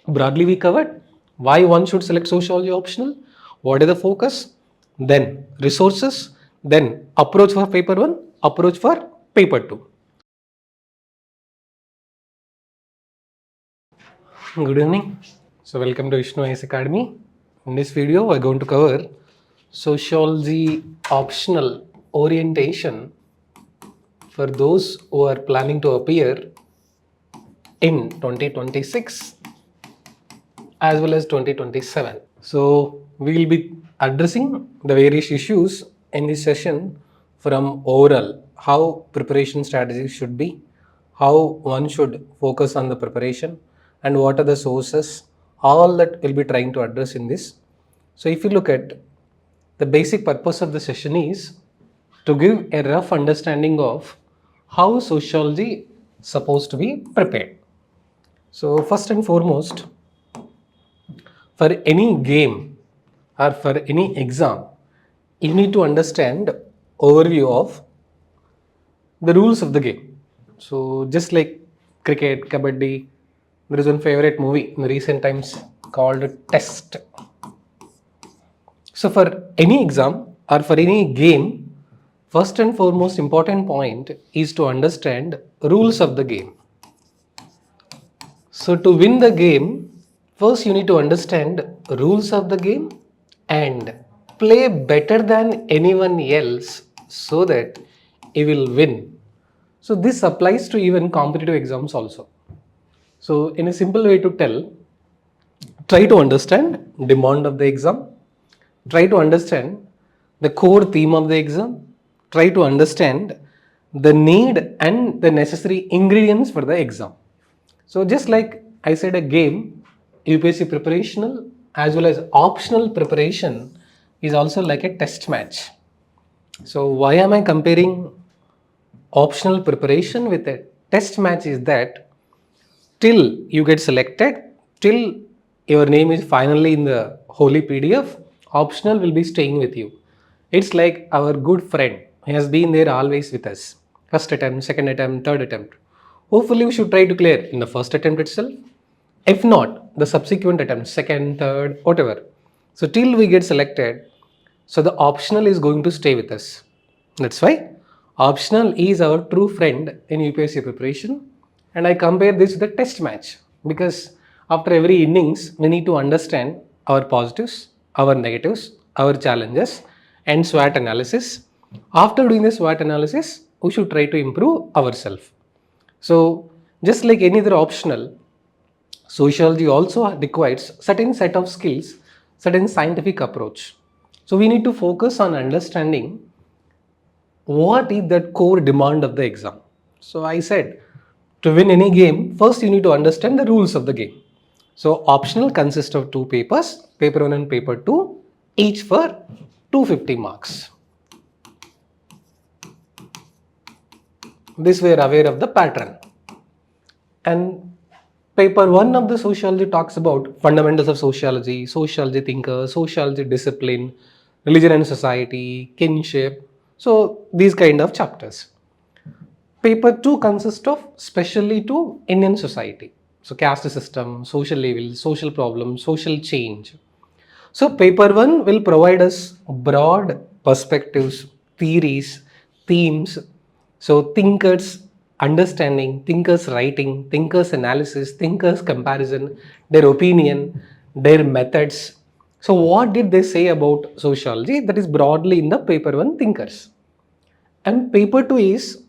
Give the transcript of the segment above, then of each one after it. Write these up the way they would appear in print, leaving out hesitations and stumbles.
Broadly we covered why one should select sociology optional, what is the focus, then resources, then approach for paper 1, approach for paper 2. Good evening. So welcome to Vishnu IAS Academy. In this video we're going to cover sociology optional orientation for those who are planning to appear in 2026 as well as 2027. So we will be addressing the various issues in this session from overall how preparation strategies should be, how one should focus on the preparation, and what are the sources, all that we'll be trying to address in this. So if you look at the basic purpose of the session is to give a rough understanding of how sociology is supposed to be prepared. So first and foremost, for any game or for any exam, you need to understand overview of the rules of the game. So just like cricket, kabaddi, there is one favorite movie in the recent times called Test. So for any exam or for any game, first and foremost important point is to understand rules of the game. So to win the game, first you need to understand rules of the game and play better than anyone else so that you will win. So this applies to even competitive exams also. So in a simple way to tell, try to understand demand of the exam, try to understand the core theme of the exam, try to understand the need and the necessary ingredients for the exam. So just like I said, a game, UPSC preparational as well as optional preparation is also like a test match. So why am I comparing optional preparation with a test match is that till you get selected, till your name is finally in the holy PDF, optional will be staying with you. It's like our good friend. He has been there always with us. First attempt, second attempt, third attempt. Hopefully we should try to clear in the first attempt itself. If not, the subsequent attempts, second, third, whatever. So till we get selected, so the optional is going to stay with us. That's why optional is our true friend in UPSC preparation. And I compare this with the test match because after every innings, we need to understand our positives, our negatives, our challenges, and SWOT analysis. After doing the SWOT analysis, we should try to improve ourselves. So just like any other optional, sociology also requires certain set of skills, certain scientific approach. So we need to focus on understanding what is that core demand of the exam. So I said, to win any game, first you need to understand the rules of the game. So optional consists of two papers, paper 1 and paper 2, each for 250 marks. This we are aware of the pattern. And paper 1 of the sociology talks about fundamentals of sociology, sociology thinkers, sociology discipline, religion and society, kinship. So these kind of chapters. Paper 2 consists of specially to Indian society. So caste system, social level, social problems, social change. So paper 1 will provide us broad perspectives, theories, themes. So thinkers understanding, thinkers writing, thinkers analysis, thinkers comparison, their opinion, their methods. So what did they say about sociology? That is broadly in the paper 1 thinkers. And paper 2 is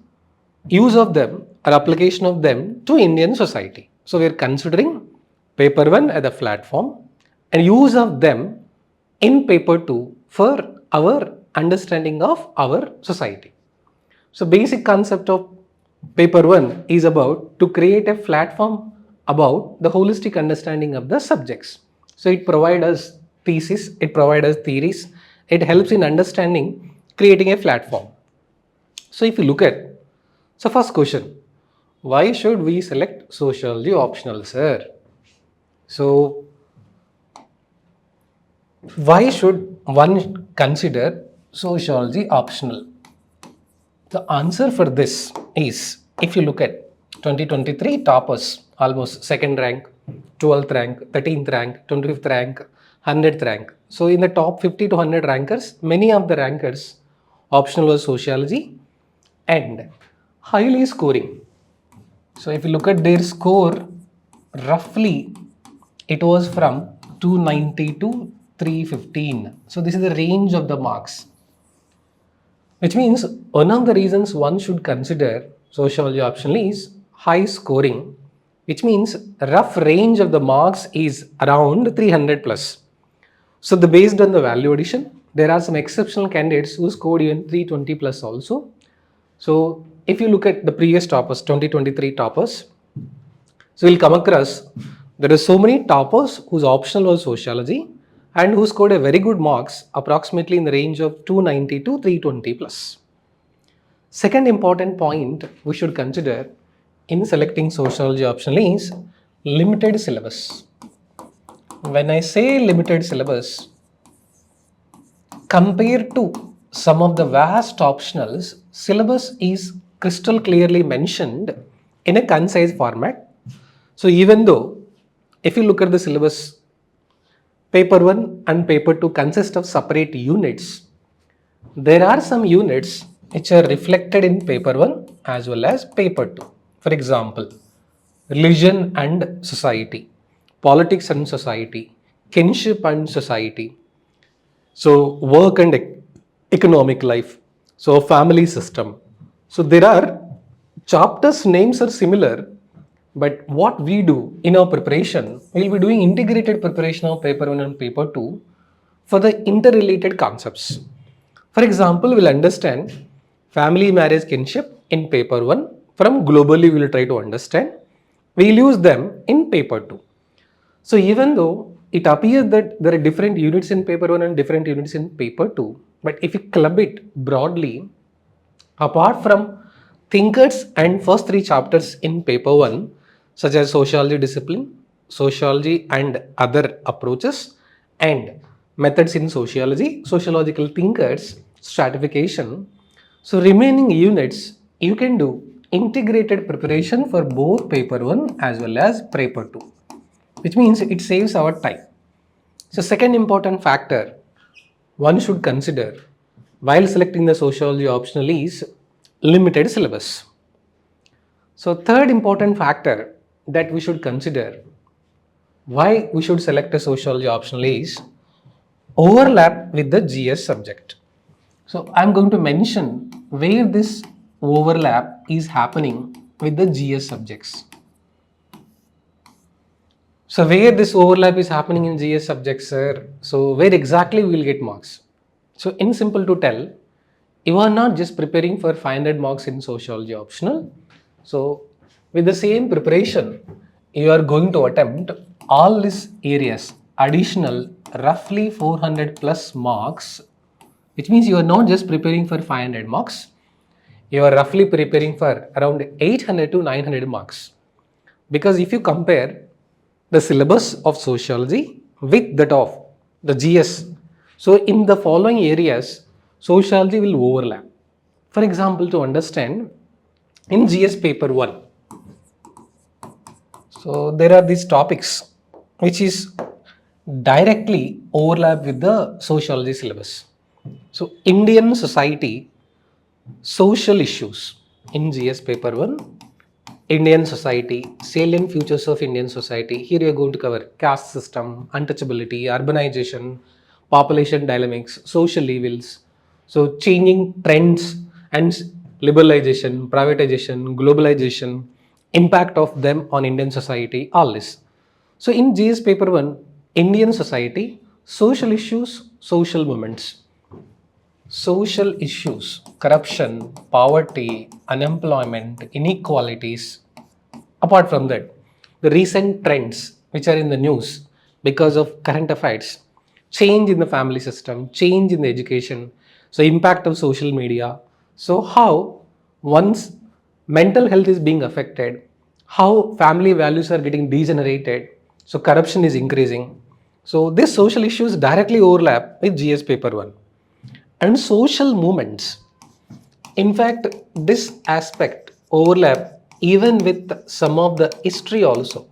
use of them or application of them to Indian society. So we are considering paper 1 as a platform and use of them in paper 2 for our understanding of our society. So basic concept of paper 1 is about to create a platform about the holistic understanding of the subjects. So it provides us thesis, it provides us theories, it helps in understanding, creating a platform. So if you look at, so first question, why should we select sociology optional, sir? So why should one consider sociology optional? The answer for this is, if you look at 2023 toppers, almost second rank, 12th rank, 13th rank, 25th rank, 100th rank. So in the top 50 to 100 rankers, many of the rankers optional was sociology and highly scoring. So if you look at their score, roughly it was from 290 to 315. So this is the range of the marks, which means one of the reasons one should consider sociology optional is high scoring, which means rough range of the marks is around 300 plus. So the based on the value addition, there are some exceptional candidates who scored even 320 plus also. So if you look at the previous toppers, 2023 toppers, so we'll come across there are so many toppers whose optional was sociology and who scored a very good marks approximately in the range of 290 to 320 plus. Second important point we should consider in selecting sociology optional is limited syllabus. When I say limited syllabus, compared to some of the vast optionals, syllabus is crystal clearly mentioned in a concise format. So even though if you look at the syllabus, paper 1 and paper 2 consist of separate units, there are some units which are reflected in paper 1 as well as paper 2. For example, religion and society, politics and society, kinship and society, so work and economic life, so family system. So there are chapters names are similar, but what we do in our preparation, we will be doing integrated preparation of paper 1 and paper 2 for the interrelated concepts. For example, we'll understand family, marriage, kinship in paper 1. From globally, we will try to understand. We'll use them in paper 2. So even though it appears that there are different units in paper 1 and different units in paper 2, but if you club it broadly, apart from thinkers and first three chapters in paper 1, such as sociology discipline, sociology and other approaches, and methods in sociology, sociological thinkers, stratification, so remaining units you can do integrated preparation for both paper 1 as well as paper 2, which means it saves our time. So second important factor one should consider while selecting the sociology optional is limited syllabus. So third important factor that we should consider why we should select a sociology optional is overlap with the GS subject. So I'm going to mention where this overlap is happening with the GS subjects. So where this overlap is happening in GS subjects, sir, so where exactly we will get marks? So in simple to tell, you are not just preparing for 500 marks in sociology optional. So with the same preparation, you are going to attempt all these areas, additional roughly 400 plus marks, which means you are not just preparing for 500 marks, you are roughly preparing for around 800 to 900 marks. Because if you compare the syllabus of sociology with that of the GS, so in the following areas, sociology will overlap. For example, to understand, in GS paper 1, so there are these topics which is directly overlap with the sociology syllabus. So Indian society, social issues in GS paper 1, Indian society, salient features of Indian society. Here you are going to cover caste system, untouchability, urbanization, population dynamics, social evils. So changing trends and liberalization, privatization, globalization, impact of them on Indian society, all this. So in GS paper 1, Indian society, social issues, social movements. Social issues, corruption, poverty, unemployment, inequalities. Apart from that, the recent trends which are in the news because of current affairs, change in the family system, change in the education, so impact of social media, so how one's mental health is being affected, how family values are getting degenerated, so corruption is increasing. So these social issues directly overlap with GS paper 1 and social movements. In fact, this aspect overlap even with some of the history also.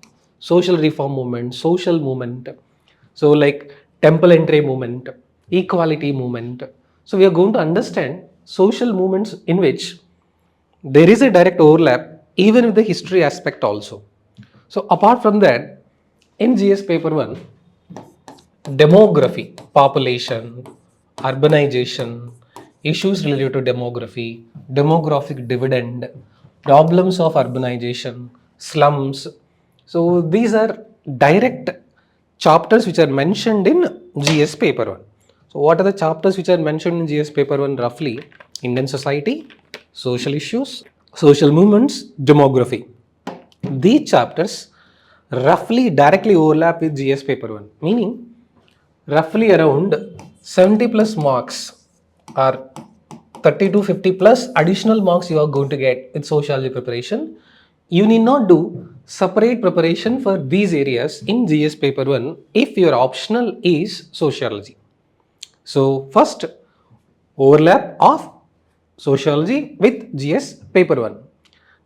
social reform movement, social movement. So like temple entry movement, equality movement. So we are going to understand social movements in which there is a direct overlap even with the history aspect also. So apart from that, in GS paper 1, demography, population, urbanization, issues related to demography, demographic dividend, problems of urbanization, slums. So these are direct chapters which are mentioned in GS paper 1. So what are the chapters which are mentioned in GS paper 1 roughly? Indian society, social issues, social movements, demography. These chapters roughly directly overlap with GS paper 1, meaning roughly around 70 plus marks or 30 to 50 plus additional marks you are going to get with sociology preparation. You need not do separate preparation for these areas in GS paper 1 if your optional is sociology. So first, overlap of sociology with GS paper 1.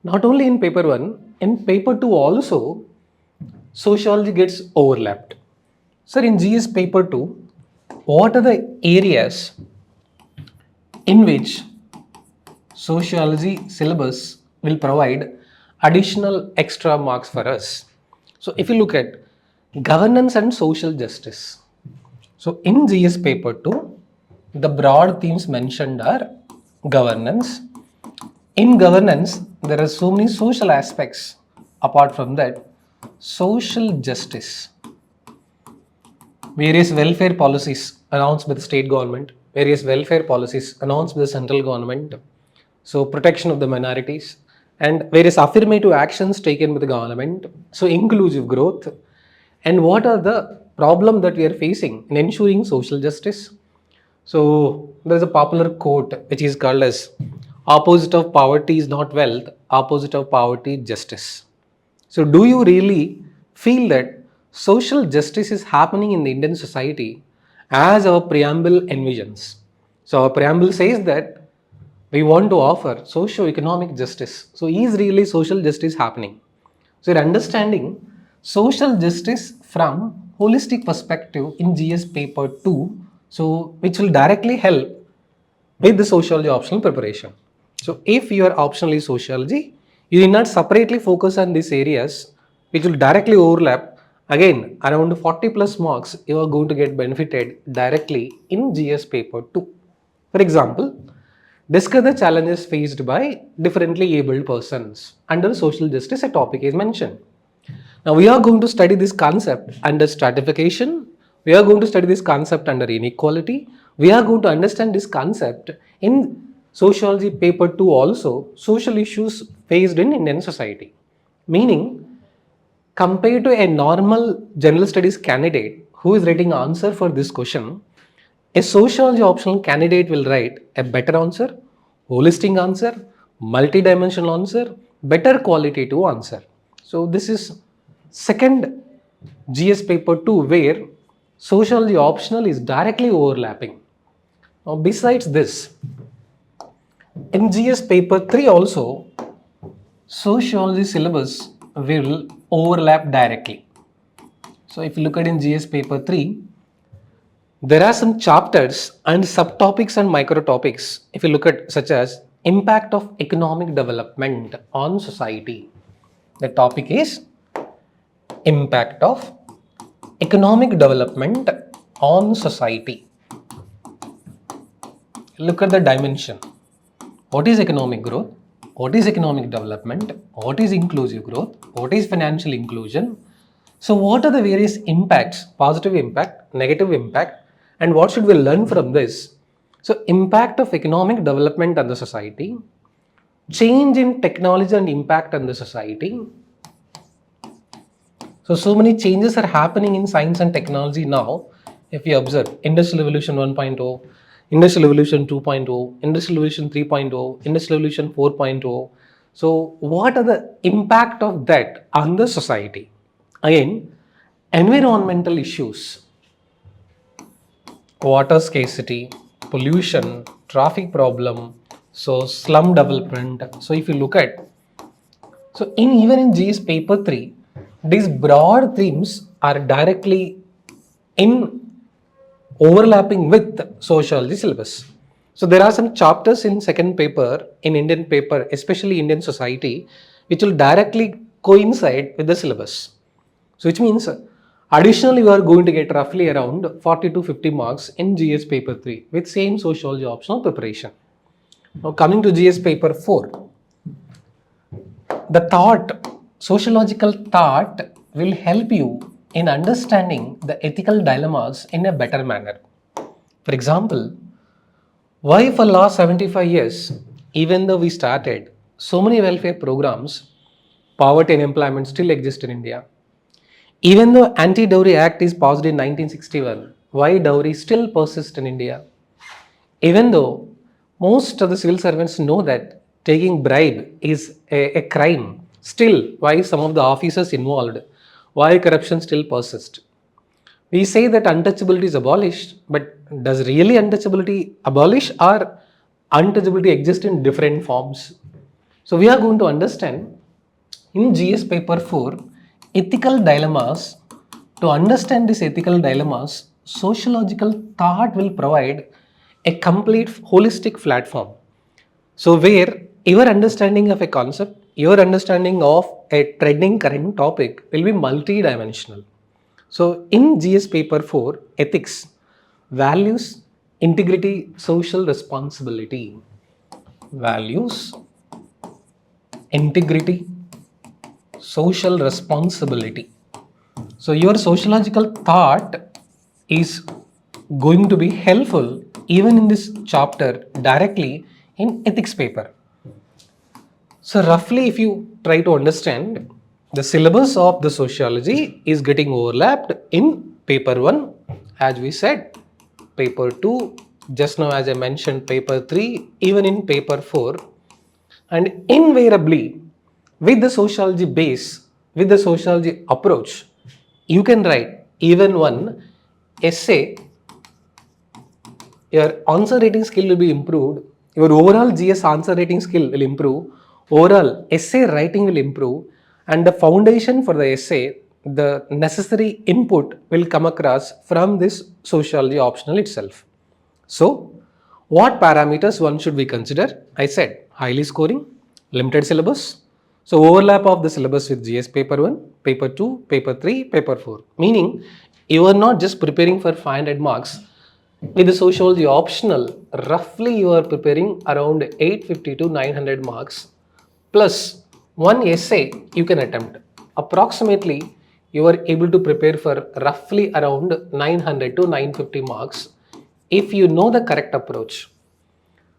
Not only in paper 1, in paper 2 also sociology gets overlapped. Sir, in GS paper 2, what are the areas in which sociology syllabus will provide additional extra marks for us? So if you look at governance and social justice. So in GS paper 2, the broad themes mentioned are governance. In governance, there are so many social aspects. Apart from that, social justice, various welfare policies announced by the state government, various welfare policies announced by the central government, so protection of the minorities, and various affirmative actions taken by the government, so inclusive growth, and what are the problem that we are facing in ensuring social justice. So there's a popular quote which is called as opposite of poverty is not wealth, opposite of poverty is justice. So do you really feel that social justice is happening in the Indian society as our preamble envisions? So our preamble says that we want to offer socio-economic justice. So is really social justice happening? So you're understanding social justice from holistic perspective in GS paper 2, so which will directly help with the sociology optional preparation. So if your optional is sociology, you need not separately focus on these areas which will directly overlap. Again, around 40 plus marks you are going to get benefited directly in GS paper 2. For example, discuss the challenges faced by differently abled persons. Under social justice, a topic is mentioned. Now we are going to study this concept under stratification. We are going to study this concept under inequality. We are going to understand this concept in sociology paper 2 also, social issues faced in Indian society. Meaning, compared to a normal general studies candidate who is writing answer for this question, a sociology optional candidate will write a better answer, holistic answer, multi-dimensional answer, better qualitative answer. So this is second GS paper 2 where sociology optional is directly overlapping. Now besides this, in GS paper 3 also, sociology syllabus will overlap directly. So if you look at in GS paper 3, there are some chapters and subtopics and microtopics. If you look at such as impact of economic development on society, the topic is impact of economic development on society. Look at the dimension. What is economic growth? What is economic development? What is inclusive growth? What is financial inclusion? So what are the various impacts, positive impact, negative impact, and what should we learn from this? So impact of economic development on the society, change in technology and impact on the society. So many changes are happening in science and technology now. If you observe Industrial Revolution 1.0, Industrial Revolution 2.0, Industrial Revolution 3.0, Industrial Revolution 4.0. So what are the impact of that on the society? Again, environmental issues, water scarcity, pollution, traffic problem, so slum development. So if you look at, so in even in GS paper 3, These broad themes are directly in overlapping with sociology syllabus. So there are some chapters in second paper, in Indian paper, especially Indian society, which will directly coincide with the syllabus. So which means additionally you are going to get roughly around 40 to 50 marks in GS paper 3 with same sociology optional preparation. Now coming to GS paper 4, the sociological thought will help you in understanding the ethical dilemmas in a better manner. For example, why for last 75 years, even though we started so many welfare programs, poverty and unemployment still exist in India. Even though Anti-Dowry Act is passed in 1961, why dowry still persists in India? Even though most of the civil servants know that taking bribe is a crime, still why some of the officers involved, why corruption still persists? We say that untouchability is abolished, but does really untouchability abolish or untouchability exist in different forms? So we are going to understand in GS paper 4 ethical dilemmas. To understand these ethical dilemmas, sociological thought will provide a complete holistic platform. So where your understanding of a concept, your understanding of a trending current topic will be multi-dimensional. So in GS paper 4, ethics, values, integrity, social responsibility. Values, integrity, social responsibility. So your sociological thought is going to be helpful even in this chapter directly in ethics paper. So roughly if you try to understand, the syllabus of the sociology is getting overlapped in paper 1, as we said, paper 2, just now as I mentioned, paper 3, even in paper 4, and invariably with the sociology base, with the sociology approach, you can write even one essay. Your answer writing skill will be improved, your overall GS answer writing skill will improve, overall essay writing will improve, and the foundation for the essay, the necessary input will come across from this sociology optional itself. So, what parameters one should we consider? I said highly scoring, limited syllabus. So, overlap of the syllabus with GS paper 1, paper 2, paper 3, paper 4. Meaning, you are not just preparing for 500 marks. With the sociology optional, roughly you are preparing around 850 to 900 marks plus one essay you can attempt. Approximately, you are able to prepare for roughly around 900 to 950 marks if you know the correct approach.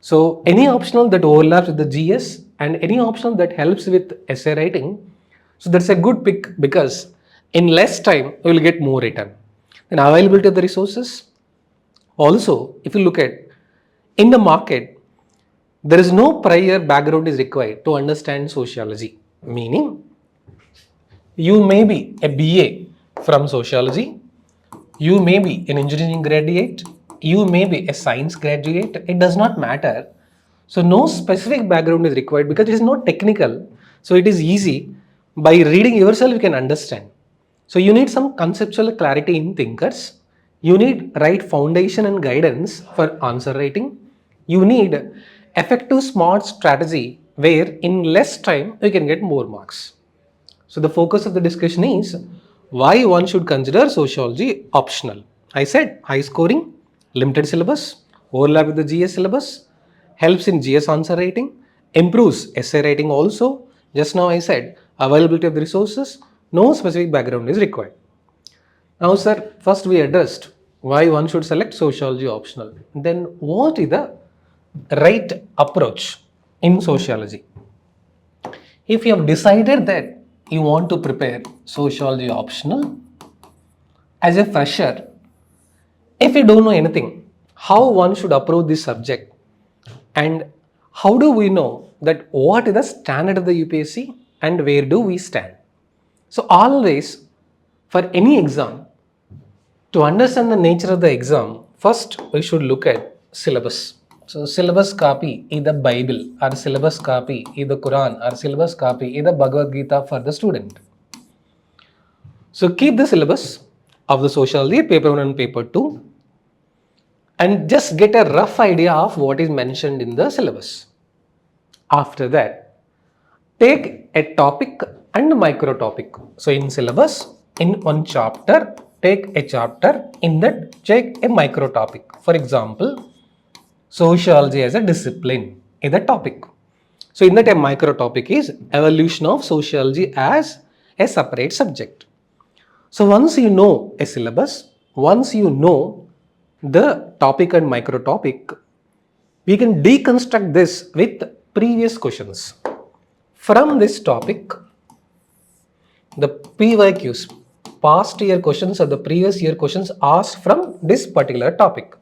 So any optional that overlaps with the GS and any optional that helps with essay writing, so that's a good pick because in less time you will get more written. And availability of the resources. Also, if you look at in the market, there is no prior background is required to understand sociology. Meaning, you may be a BA from sociology, you may be an engineering graduate, you may be a science graduate, it does not matter. So no specific background is required because it is not technical. So it is easy. By reading yourself, you can understand. So you need some conceptual clarity in thinkers. You need right foundation and guidance for answer writing. You need effective smart strategy where in less time you can get more marks. So the focus of the discussion is why one should consider sociology optional. I said high scoring, limited syllabus, overlap with the GS syllabus, helps in GS answer writing, improves essay writing also. Just now I said availability of the resources, no specific background is required. Now sir, first we addressed why one should select sociology optional. Then what is the right approach in sociology? If you have decided that you want to prepare sociology optional as a fresher, if you don't know anything, how one should approach this subject and how do we know that what is the standard of the UPSC and where do we stand? So always for any exam, to understand the nature of the exam, first we should look at syllabus. So syllabus copy is the Bible or syllabus copy is the Quran or syllabus copy is the Bhagavad Gita for the student. So keep the syllabus of the sociology paper 1 and paper 2 and just get a rough idea of what is mentioned in the syllabus. After that, take a topic and micro topic. So in syllabus, in one chapter, take a chapter, in that take a micro topic. For example, sociology as a discipline is the topic. So in that a micro topic is evolution of sociology as a separate subject. So once you know a syllabus, once you know the topic and micro topic, we can deconstruct this with previous questions. From this topic, the PYQs, past year questions or the previous year questions asked from this particular topic.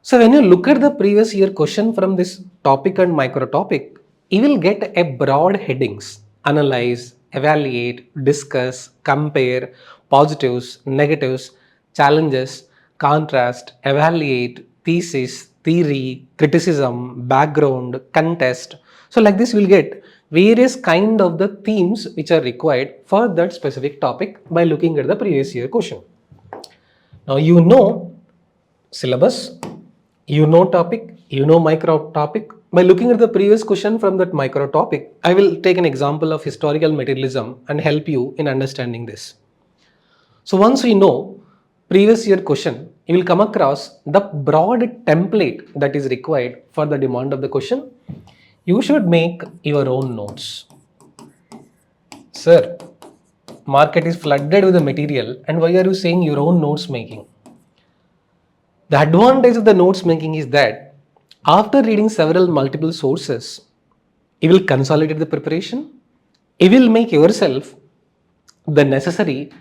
So when you look at the previous year question from this topic and micro topic, you will get a broad headings: analyze, evaluate, discuss, compare, positives, negatives, challenges, contrast, evaluate, thesis, theory, criticism, background, contest. So like this, we'll get various kind of the themes which are required for that specific topic by looking at the previous year question. Now you know syllabus, you know topic, you know micro topic. By looking at the previous question from that micro topic, I will take an example of historical materialism and help you in understanding this. So once we know previous year question, you will come across the broad template that is required for the demand of the question. You should make your own notes. Sir, market is flooded with the material and why are you saying your own notes making? The advantage of the notes making is that after reading several multiple sources, you will consolidate the preparation. You will make yourself the necessary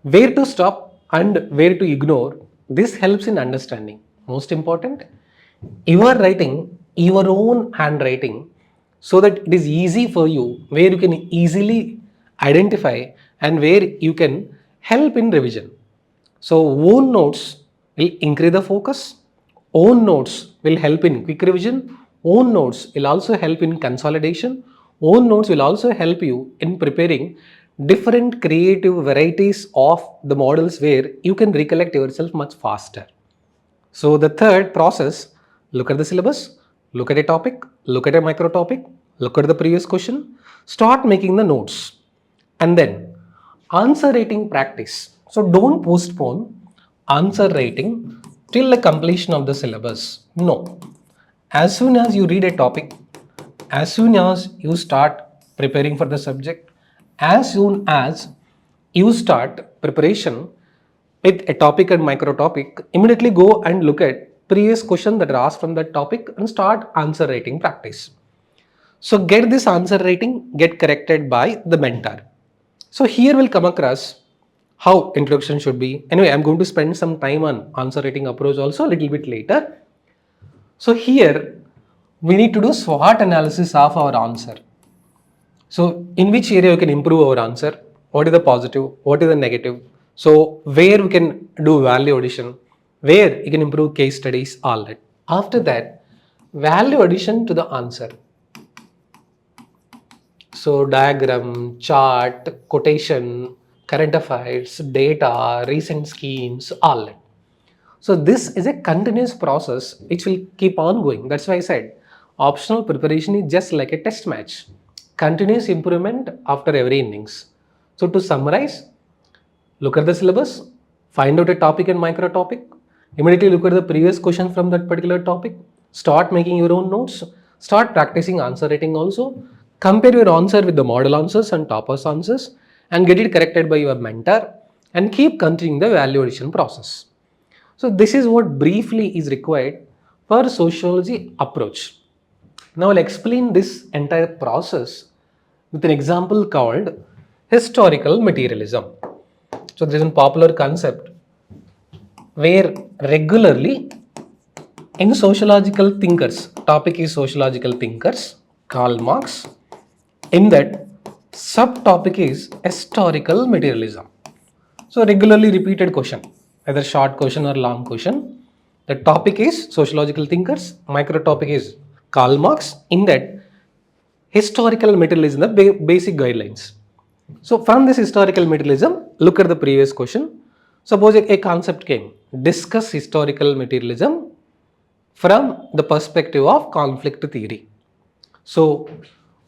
where to stop and where to ignore. This helps in understanding. Most important, you are writing your own handwriting so that it is easy for you, where you can easily identify and where you can help in revision. So own notes will increase the focus. Own notes will help in quick revision. Own notes will also help in consolidation. Own notes will also help you in preparing different creative varieties of the models where you can recollect yourself much faster. So the third process, look at the syllabus, look at a topic, look at a micro topic, look at the previous question, start making the notes, and then answer writing practice. So don't postpone answer writing till the completion of the syllabus. No. As soon as you read a topic, as soon as you start preparing for the subject, as soon as you start preparation with a topic and micro topic, immediately go and look at previous questions that are asked from that topic and start answer writing practice. So get this answer writing, get corrected by the mentor. So here we'll come across how introduction should be. Anyway, I'm going to spend some time on answer writing approach also a little bit later. So here we need to do SWOT analysis of our answer. So in which area we can improve our answer? What is the positive? What is the negative? So where we can do value addition? Where you can improve case studies, all that. After that, value addition to the answer. So diagram, chart, quotation, current affairs, data, recent schemes, all that. So this is a continuous process which will keep on going. That's why I said optional preparation is just like a test match. Continuous improvement after every innings. So to summarize, look at the syllabus, find out a topic and micro topic, immediately look at the previous question from that particular topic, start making your own notes, start practicing answer writing also, compare your answer with the model answers and toppers answers and get it corrected by your mentor and keep continuing the value addition process. So this is what briefly is required for sociology approach. Now I'll explain this entire process with an example called historical materialism. So there is a popular concept where regularly in sociological thinkers, topic is sociological thinkers, Karl Marx, in that subtopic is historical materialism. So regularly repeated question, either short question or long question. The topic is sociological thinkers, micro topic is Karl Marx, in that historical materialism, the basic guidelines. So from this historical materialism, look at the previous question. Suppose a concept came, discuss historical materialism from the perspective of conflict theory. So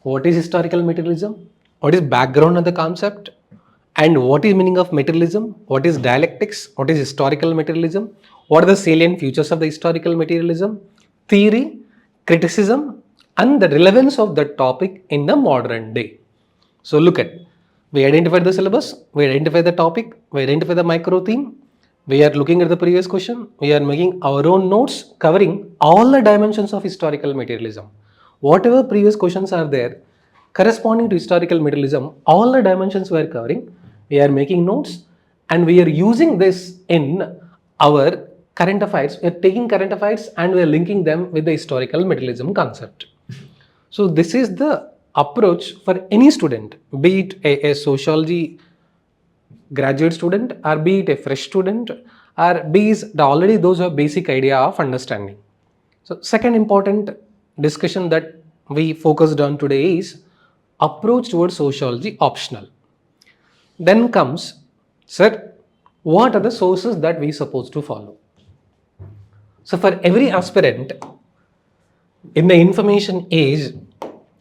what is historical materialism? What is background of the concept? And what is meaning of materialism? What is dialectics? What is historical materialism? What are the salient features of the historical materialism? Theory, criticism, and the relevance of the topic in the modern day. So look at, we identified the syllabus, we identified the topic, we identified the micro theme, we are looking at the previous question, we are making our own notes covering all the dimensions of historical materialism. Whatever previous questions are there, corresponding to historical materialism, all the dimensions we are covering, we are making notes and we are using this in our current affairs. We are taking current affairs and we are linking them with the historical materialism concept. So this is the approach for any student, be it a sociology graduate student or be it a fresh student or be it already those who have basic idea of understanding. So second important discussion that we focused on today is approach towards sociology optional. Then comes, sir, what are the sources that we supposed to follow? So for every aspirant in the information age,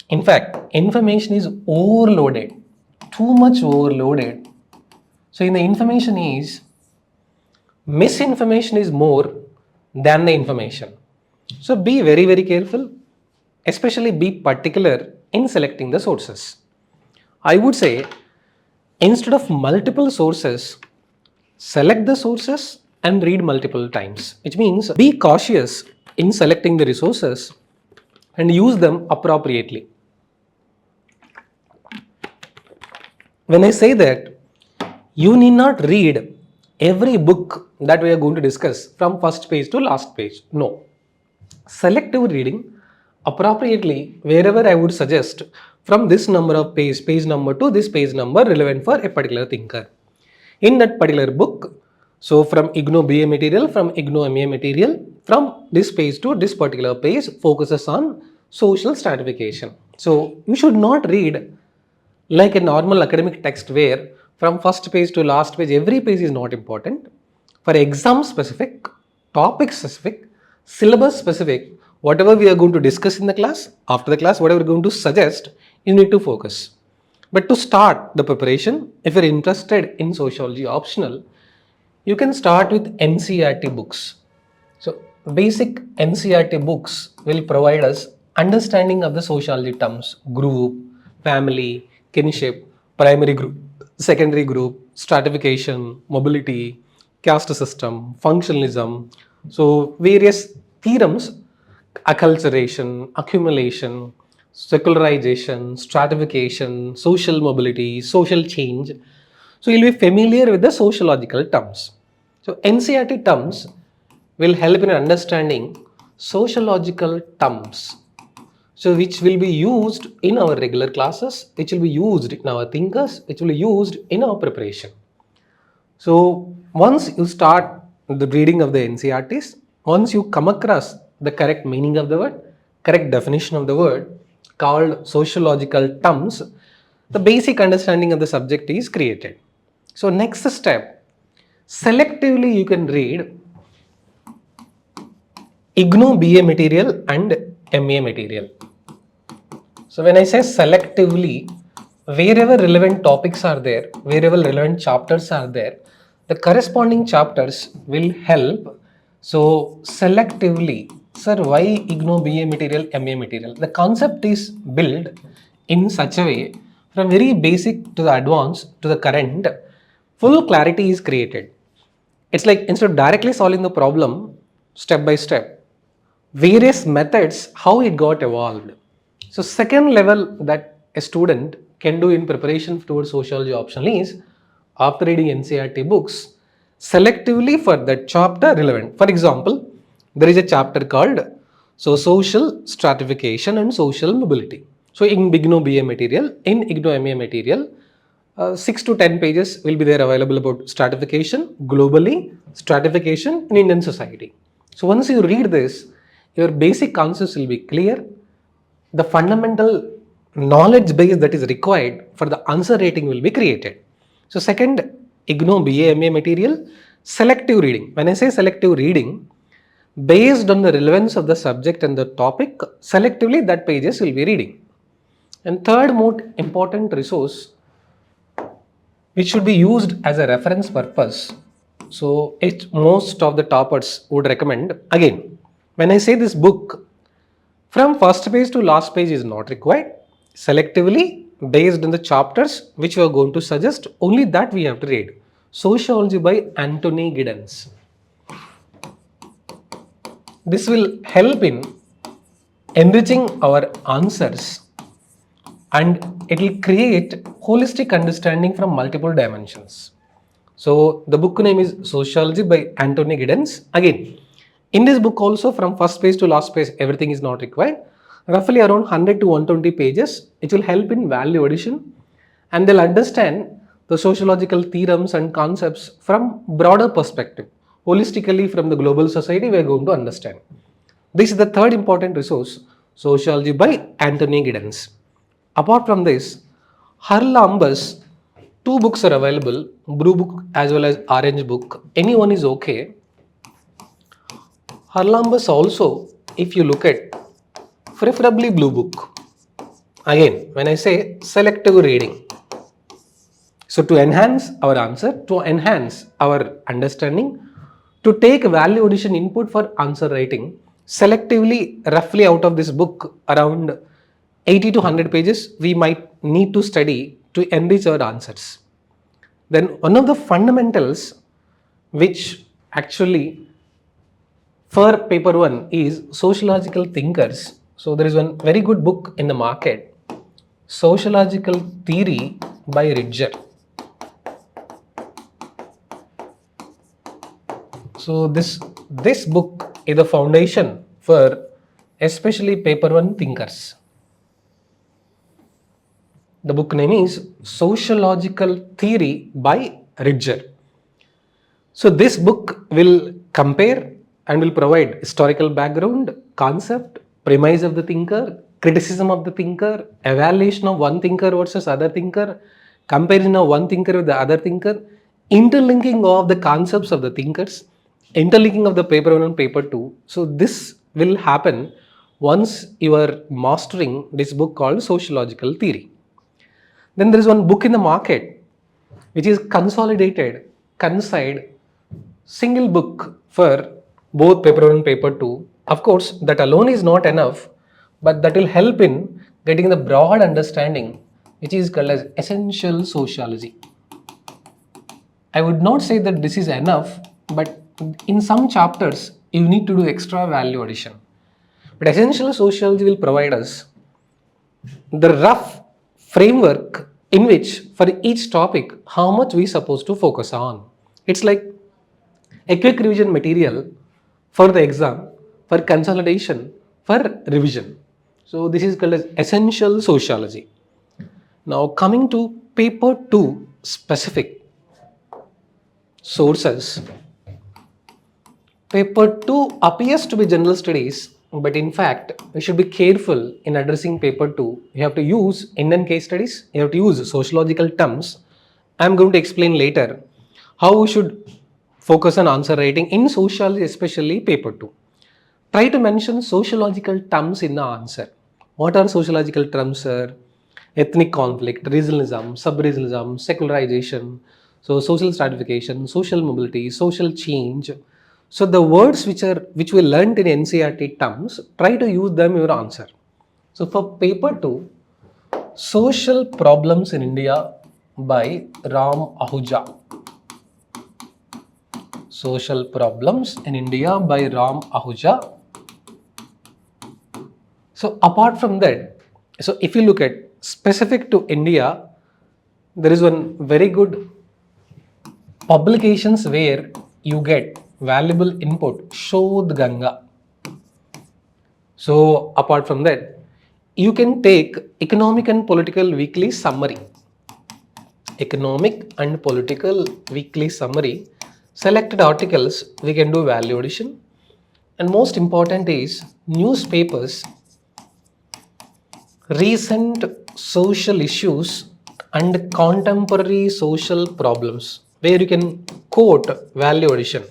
in fact, information is overloaded, too much overloaded. So in the information age, misinformation is more than the information. So be very, very careful, especially be particular in selecting the sources. I would say instead of multiple sources, select the sources and read multiple times, which means be cautious in selecting the resources and use them appropriately. When I say that, you need not read every book that we are going to discuss from first page to last page. No. Selective reading appropriately wherever I would suggest from this number of page number to this page number relevant for a particular thinker. In that particular book, so from IGNOU BA material, from IGNOU MA material, from this page to this particular page focuses on social stratification. So you should not read like a normal academic text where from first page to last page, every page is not important. For exam specific, topic specific, syllabus specific, whatever we are going to discuss in the class, after the class, whatever we are going to suggest, you need to focus. But to start the preparation, if you're interested in sociology optional, you can start with NCERT books. So basic NCERT books will provide us understanding of the sociology terms, group, family, kinship, primary group, secondary group, stratification, mobility, caste system, functionalism. So various theorems, acculturation, accumulation, secularization, stratification, social mobility, social change. So you'll be familiar with the sociological terms. So NCERT terms will help in understanding sociological terms. So which will be used in our regular classes, which will be used in our thinkers, which will be used in our preparation. So once you start the reading of the NCERTs, once you come across the correct meaning of the word, correct definition of the word called sociological terms, the basic understanding of the subject is created. So next step, selectively you can read IGNOU BA material and MA material. So when I say selectively, wherever relevant topics are there, wherever relevant chapters are there, the corresponding chapters will help. So selectively, sir, why IGNOU BA material, MA material? The concept is built in such a way from very basic to the advanced to the current, full clarity is created. It's like instead of directly solving the problem step by step, various methods, how it got evolved. So second level that a student can do in preparation towards sociology optional is after reading NCERT books, selectively for that chapter relevant. For example, there is a chapter called social stratification and social mobility. So in IGNOU BA material, in IGNOU MA material, 6 to 10 pages will be there available about stratification globally, stratification in Indian society. So once you read this, your basic concepts will be clear. The fundamental knowledge base that is required for the answer rating will be created. So second, IGNOU BA material, selective reading. When I say selective reading, based on the relevance of the subject and the topic, selectively that pages will be reading. And third most important resource which should be used as a reference purpose. So most of the toppers would recommend. Again, when I say this book, from first page to last page is not required. Selectively based on the chapters which we are going to suggest, only that we have to read. Sociology by Anthony Giddens. This will help in enriching our answers and it will create holistic understanding from multiple dimensions. So the book name is Sociology by Anthony Giddens. Again, in this book also from first page to last page everything is not required. Roughly around 100 to 120 pages. It will help in value addition and they'll understand the sociological theorems and concepts from broader perspective. Holistically from the global society we are going to understand. This is the third important resource, Sociology by Anthony Giddens. Apart from this, Harlambus, two books are available, blue book as well as orange book. Any one is okay. Harlambus also, if you look at, preferably blue book. Again, when I say selective reading. So to enhance our answer, to enhance our understanding, to take value addition input for answer writing, selectively, roughly out of this book, around 80 to 100 pages, we might need to study to enrich our answers. Then one of the fundamentals which actually for paper 1 is sociological thinkers. So there is one very good book in the market, Sociological Theory by Ridger. So this book is the foundation for especially paper 1 thinkers. The book name is Sociological Theory by Ridger. So this book will compare and will provide historical background, concept, premise of the thinker, criticism of the thinker, evaluation of one thinker versus other thinker, comparison of one thinker with the other thinker, interlinking of the concepts of the thinkers, interlinking of the paper 1 and paper 2. So this will happen once you are mastering this book called Sociological Theory. Then there is one book in the market which is consolidated, concise, single book for both paper 1 and paper 2. Of course, that alone is not enough, but that will help in getting the broad understanding which is called as essential sociology. I would not say that this is enough, but in some chapters you need to do extra value addition. But essential sociology will provide us the rough framework in which for each topic how much we supposed to focus on. It's like a quick revision material for the exam, for consolidation, for revision. So this is called as essential sociology. Now coming to paper 2 specific sources. Paper 2 appears to be general studies, but in fact, we should be careful in addressing paper 2. You have to use Indian case studies, you have to use sociological terms. I am going to explain later how we should focus on answer writing in sociology, especially paper 2. Try to mention sociological terms in the answer. What are sociological terms, sir? Ethnic conflict, regionalism, sub-regionalism, secularization, so social stratification, social mobility, social change. So the words which we learned in NCERT terms, try to use them in your answer. So for paper 2, Social Problems in India by Ram Ahuja. Social Problems in India by Ram Ahuja. So apart from that, so if you look at specific to India, there is one very good publications where you get valuable input, Shodh Ganga. So apart from that, you can take Economic and Political Weekly Summary. Economic and Political Weekly Summary. Selected articles, we can do value addition. And most important is newspapers, recent social issues and contemporary social problems, where you can quote value addition.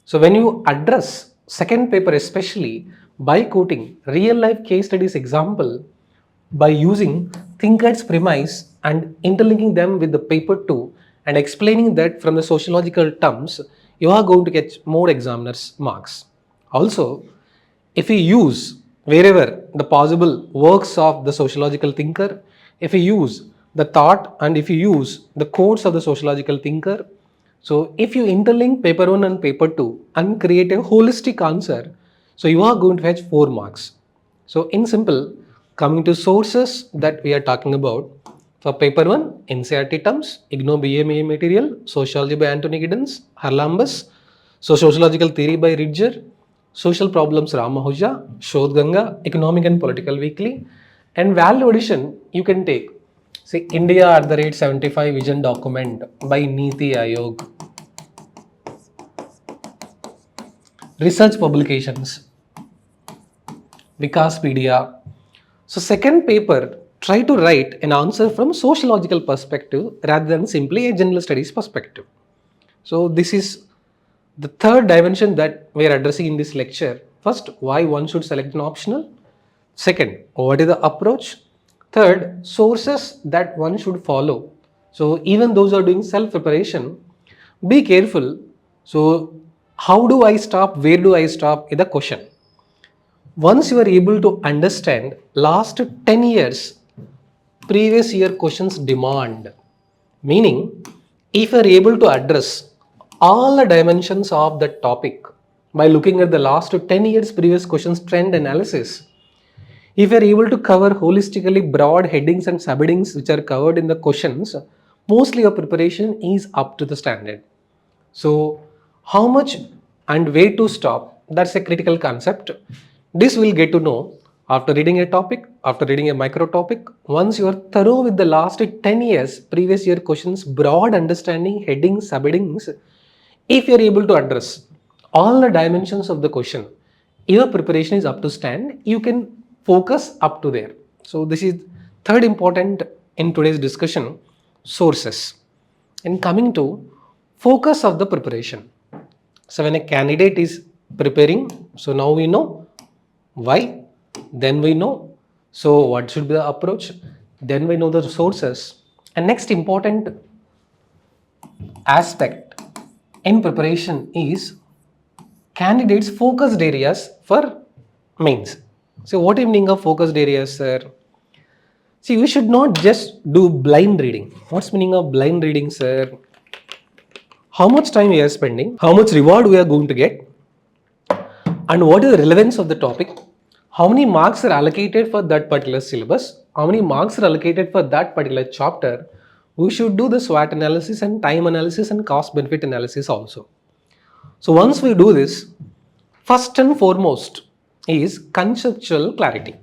So when you address second paper, especially by quoting real life case studies example, by using thinkers premise and interlinking them with the paper 2 and explaining that from the sociological terms, you are going to get more examiners marks. Also, if we use wherever the possible works of the sociological thinker, if we use the thought and if you use the quotes of the sociological thinker, so if you interlink paper 1 and paper 2 and create a holistic answer, so you are going to fetch 4 marks. So in simple, coming to sources that we are talking about, for paper 1, NCERT terms, IGNOU BMA material, Sociology by Anthony Giddens, Harlambus, so Sociological Theory by Ridger, Social Problems Ramahuja, Shodh Ganga, Economic and Political Weekly, and value addition you can take. Say India at the rate 75 vision document by Niti Aayog. Research publications, Wikaspedia. So second paper, try to write an answer from sociological perspective rather than simply a general studies perspective. So this is the third dimension that we are addressing in this lecture. First, why one should select an optional. Second, what is the approach? Third, sources that one should follow. So even those who are doing self-preparation, be careful. So how do I stop? Where do I stop? Is the question. Once you are able to understand last 10 years previous year questions demand, meaning if you are able to address all the dimensions of the topic by looking at the last 10 years previous questions trend analysis, if you are able to cover holistically broad headings and subheadings which are covered in the questions, mostly your preparation is up to the standard. So how much and where to stop, that's a critical concept. This we'll get to know after reading a topic, after reading a micro topic. Once you are thorough with the last 10 years previous year questions, broad understanding, headings, subheadings, if you are able to address all the dimensions of the question, your preparation is up to stand, you can focus up to there. So this is third important in today's discussion, sources. And coming to focus of the preparation. So when a candidate is preparing, so now we know why, then we know so what should be the approach, then we know the sources. And next important aspect in preparation is candidates focused areas for mains. So what is meaning of focused areas, sir? See, we should not just do blind reading. What's meaning of blind reading, sir? How much time we are spending, how much reward we are going to get, and what is the relevance of the topic, how many marks are allocated for that particular syllabus, how many marks are allocated for that particular chapter. We should do the SWOT analysis and time analysis and cost benefit analysis also. So once we do this, first and foremost is conceptual clarity.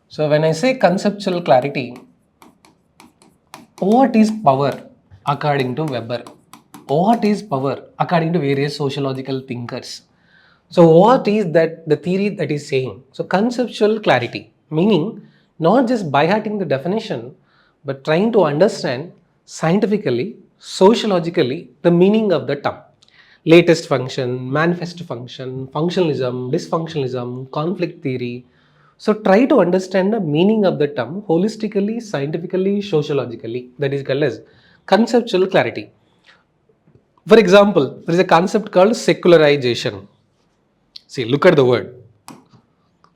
So when I say conceptual clarity, what is power according to Weber? What is power according to various sociological thinkers? So what is that the theory that is saying? So conceptual clarity, meaning not just by hearting the definition, but trying to understand scientifically, sociologically the meaning of the term. Latest function, manifest function, functionalism, dysfunctionalism, conflict theory. So try to understand the meaning of the term holistically, scientifically, sociologically. That is called as conceptual clarity. For example, there is a concept called secularization. See, look at the word.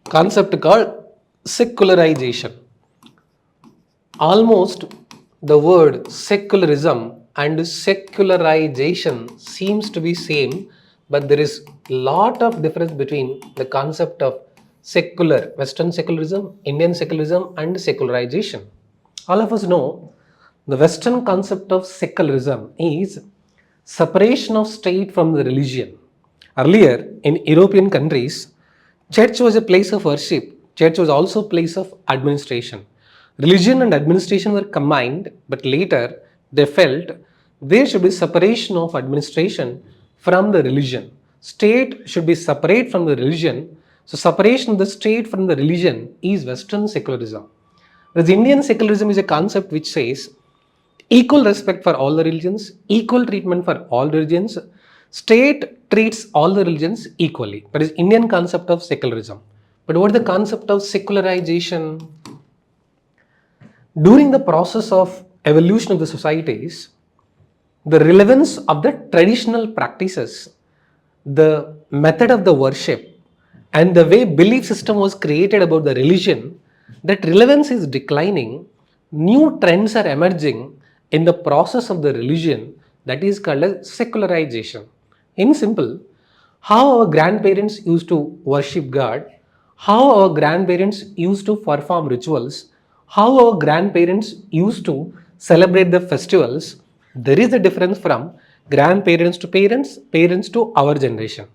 Concept called secularization. Almost the word secularism and secularization seems to be same, but there is lot of difference between the concept of secular, Western secularism, Indian secularism and secularization. All of us know the Western concept of secularism is separation of state from the religion. Earlier in European countries, church was a place of worship. Church was also a place of administration. Religion and administration were combined, but later they felt there should be separation of administration from the religion. State should be separate from the religion So separation of the state from the religion is Western secularism. Whereas Indian secularism is a concept which says equal respect for all the religions, equal treatment for all religions. State treats all the religions equally. That is Indian concept of secularism. But what is the concept of secularization? During the process of evolution of the societies, the relevance of the traditional practices, the method of the worship, and the way belief system was created about the religion, that relevance is declining. New trends are emerging in the process of the religion, that is called as secularization. In simple, how our grandparents used to worship God, how our grandparents used to perform rituals, how our grandparents used to celebrate the festivals, there is a difference from grandparents to parents, parents to our generation.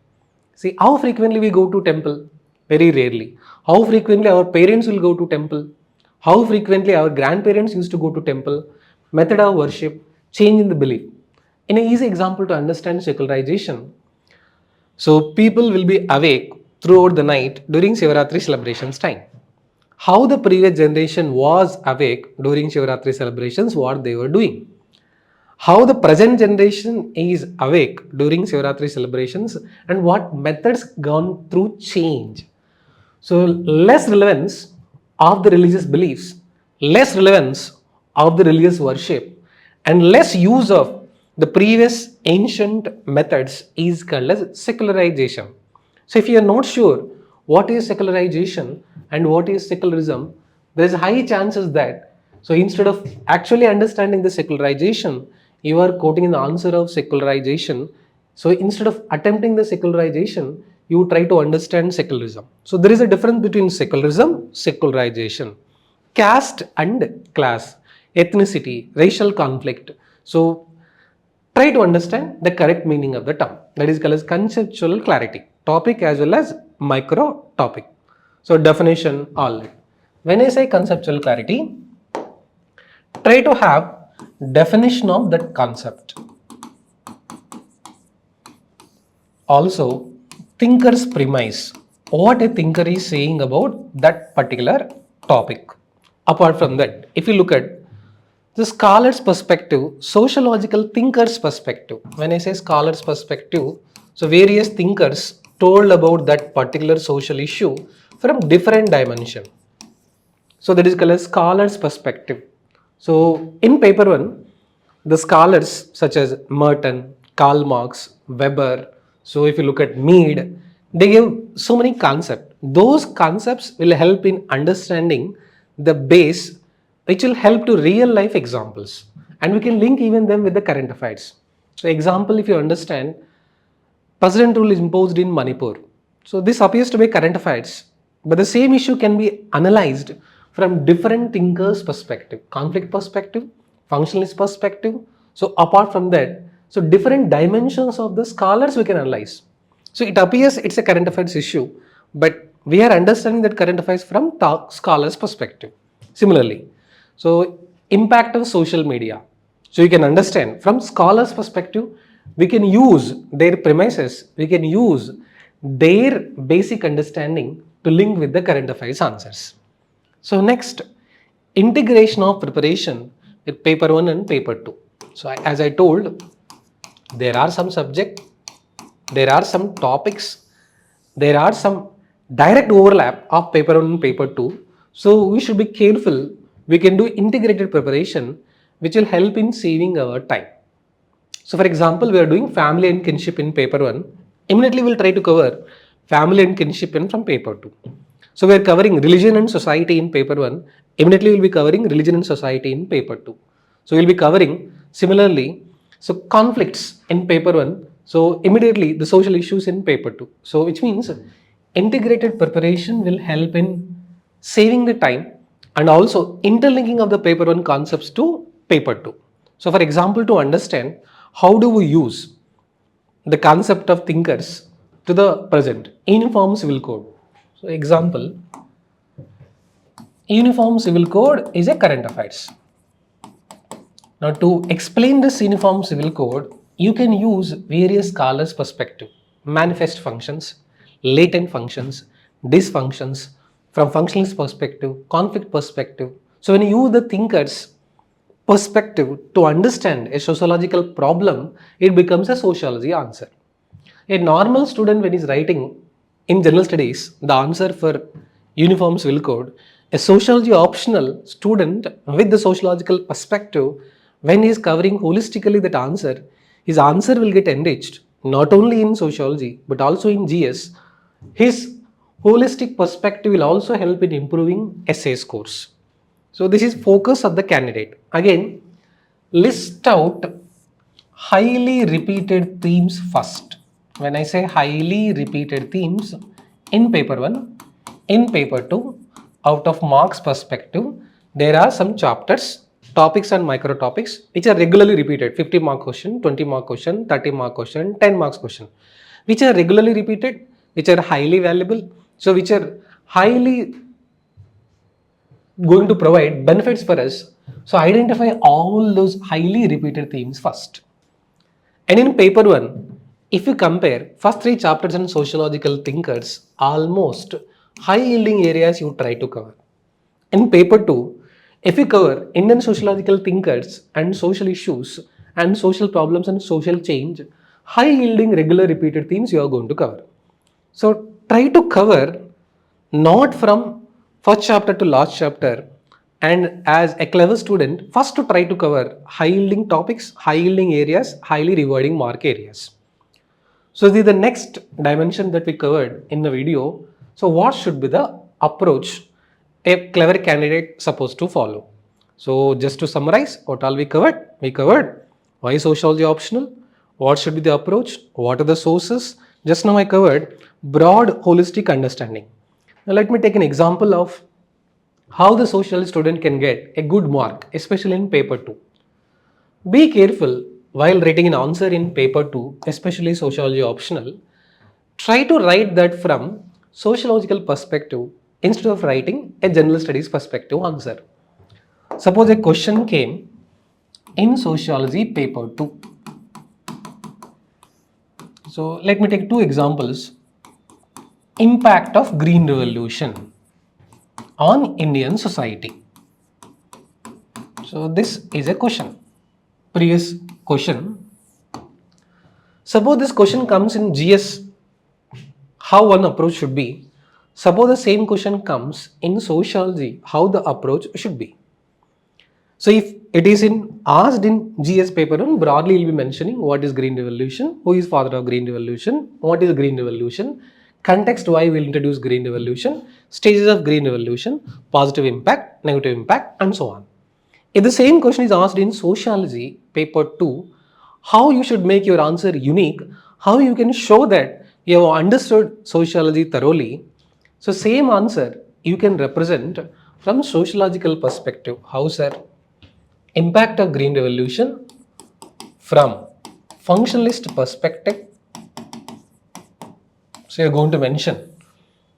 See, how frequently we go to temple? Very rarely. How frequently our parents will go to temple? How frequently our grandparents used to go to temple? Method of worship, change in the belief. In an easy example to understand secularization, so people will be awake throughout the night during Shivaratri celebrations time. How the previous generation was awake during Shivaratri celebrations, what they were doing. How the present generation is awake during Shivaratri celebrations and what methods gone through change. So less relevance of the religious beliefs, less relevance of the religious worship, and less use of the previous ancient methods is called as secularization. So if you are not sure what is secularization and what is secularism, there is high chances that so instead of actually understanding the secularization, you are quoting the answer of secularization. So instead of attempting the secularization, you try to understand secularism. So there is a difference between secularism, secularization, caste and class, ethnicity, racial conflict. So try to understand the correct meaning of the term. That is called as conceptual clarity, topic as well as micro topic. So definition all. When I say conceptual clarity, try to have definition of that concept. Also, thinker's premise, what a thinker is saying about that particular topic. Apart from that, if you look at the scholar's perspective, sociological thinker's perspective. When I say scholar's perspective, so various thinkers told about that particular social issue from different dimension. So that is called as scholar's perspective. So in paper one, the scholars such as Merton, Karl Marx, Weber, so if you look at Mead, they give so many concepts. Those concepts will help in understanding the base, which will help to real life examples. And we can link even them with the current affairs. So example, if you understand, president rule is imposed in Manipur. So this appears to be current affairs, but the same issue can be analyzed from different thinkers' perspective, conflict perspective, functionalist perspective. So apart from that, so different dimensions of the scholars we can analyze. So it appears it's a current affairs issue, but we are understanding that current affairs from the scholars' perspective. Similarly, so impact of social media. So you can understand from scholars' perspective, we can use their premises, we can use their basic understanding to link with the current affairs answers. So next, integration of preparation with paper 1 and paper 2. So as I told, there are some subject, there are some topics, there are some direct overlap of paper 1 and paper 2. So we should be careful. We can do integrated preparation which will help in saving our time. So for example, we are doing family and kinship in paper 1. Immediately we'll try to cover family and kinship in from paper 2. So we are covering religion and society in paper 1. Immediately we'll be covering religion and society in paper 2. So we'll be covering similarly, so conflicts in paper 1. So immediately the social issues in paper 2. So which means integrated preparation will help in saving the time and also interlinking of the paper 1 concepts to paper 2. So for example, to understand how do we use the concept of thinkers to the present, uniform civil code. So example, uniform civil code is a current affairs. Now to explain this uniform civil code, you can use various scholars' perspective, manifest functions, latent functions, dysfunctions, from functionalist perspective, conflict perspective. So when you use the thinkers perspective to understand a sociological problem, it becomes a sociology answer. A normal student, when he's writing in general studies, the answer for uniform civil code, a sociology optional student with the sociological perspective, when he is covering holistically that answer, his answer will get enriched not only in sociology but also in GS. His holistic perspective will also help in improving essay scores. So this is focus of the candidate. Again, list out highly repeated themes first. When I say highly repeated themes in paper 1, in paper 2, out of marks perspective, there are some chapters, topics and micro topics which are regularly repeated. 50 mark question, 20 mark question, 30 mark question, 10 marks question, which are regularly repeated, which are highly valuable, so which are highly going to provide benefits for us. So identify all those highly repeated themes first. And in paper 1, if you compare first 3 chapters in sociological thinkers, almost high yielding areas you try to cover. In paper 2, if you cover Indian sociological thinkers and social issues and social problems and social change, high yielding regular repeated themes you are going to cover. So try to cover not from first chapter to last chapter, and as a clever student, first to try to cover high yielding topics, high yielding areas, highly rewarding mark areas. So this is the next dimension that we covered in the video. So what should be the approach a clever candidate supposed to follow? So just to summarize, what all we covered? We covered why sociology optional, what should be the approach, what are the sources. Just now I covered broad holistic understanding. Now let me take an example of how the social student can get a good mark, especially in paper 2. Be careful while writing an answer in paper 2, especially sociology optional. Try to write that from sociological perspective instead of writing a general studies perspective answer. Suppose a question came in sociology paper 2. So let me take 2 examples. Impact of Green Revolution on Indian society. So this is a question. Previous question. Suppose this question comes in GS, how one approach should be. Suppose the same question comes in sociology, how the approach should be. So if it is asked in GS paper 1, broadly you will be mentioning what is Green Revolution, who is father of Green Revolution, what is Green Revolution, context why we will introduce Green Revolution, stages of Green Revolution, positive impact, negative impact, and so on. If the same question is asked in sociology paper 2, how you should make your answer unique, how you can show that you have understood sociology thoroughly. So same answer you can represent from sociological perspective. How, sir? Impact of Green Revolution from functionalist perspective. So you're going to mention.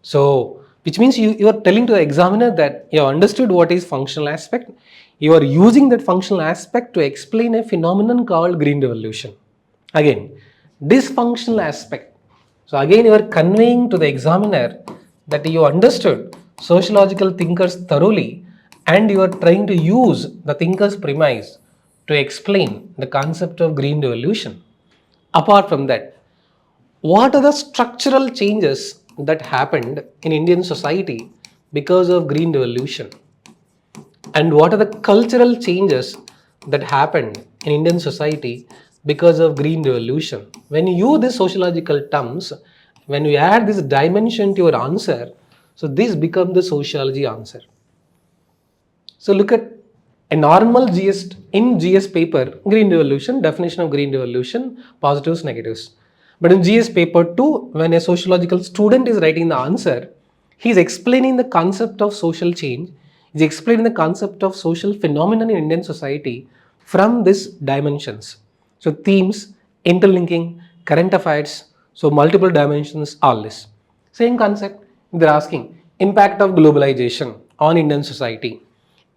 So which means you are telling to the examiner that you have understood what is functional aspect. You are using that functional aspect to explain a phenomenon called Green Revolution. Again, dysfunctional aspect. So again, you are conveying to the examiner that you understood sociological thinkers thoroughly and you are trying to use the thinkers' premise to explain the concept of Green Revolution. Apart from that, what are the structural changes that happened in Indian society because of Green Revolution? And what are the cultural changes that happened in Indian society because of Green Revolution? When you use these sociological terms, when you add this dimension to your answer, so this becomes the sociology answer. So look at a normal GS, in GS paper, Green Revolution, definition of Green Revolution, positives, negatives. But in GS paper 2, when a sociological student is writing the answer, he is explaining the concept of social change, he is explaining the concept of social phenomenon in Indian society from these dimensions. So themes, interlinking, current affairs, so multiple dimensions, all this. Same concept, they are asking impact of globalization on Indian society,